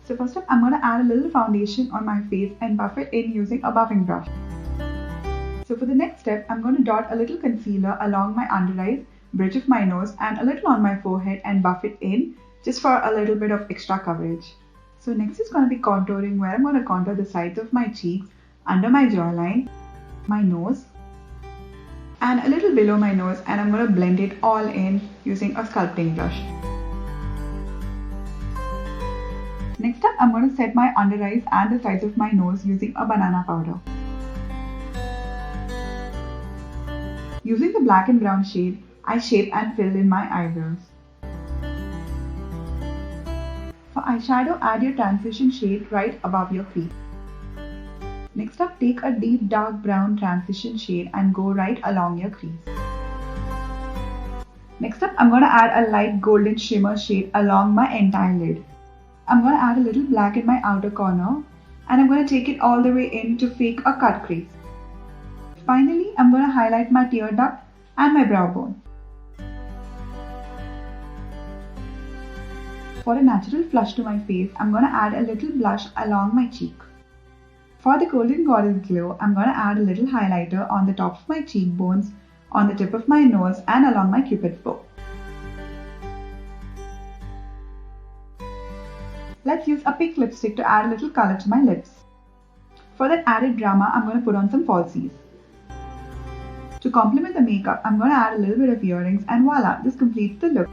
So first up, I'm going to add a little foundation on my face and buff it in using a buffing brush. So for the next step, I'm going to dot a little concealer along my under eyes, bridge of my nose and a little on my forehead and buff it in just for a little bit of extra coverage. So next is going to be contouring, where I'm going to contour the sides of my cheeks, under my jawline, my nose and a little below my nose, and I'm going to blend it all in using a sculpting brush. Next up, I'm going to set my under eyes and the sides of my nose using a banana powder. Using the black and brown shade, I shape and fill in my eyebrows. For eyeshadow, add your transition shade right above your crease. Next up, take a deep dark brown transition shade and go right along your crease. Next up, I'm going to add a light golden shimmer shade along my entire lid. I'm going to add a little black in my outer corner and I'm going to take it all the way in to fake a cut crease. Finally, I'm going to highlight my tear duct and my brow bone. For a natural flush to my face, I'm going to add a little blush along my cheek. For the golden goddess glow, I'm going to add a little highlighter on the top of my cheekbones, on the tip of my nose and along my cupid's bow. Let's use a pink lipstick to add a little color to my lips. For that added drama, I'm going to put on some falsies. To complement the makeup, I'm going to add a little bit of earrings and voila, this completes the look.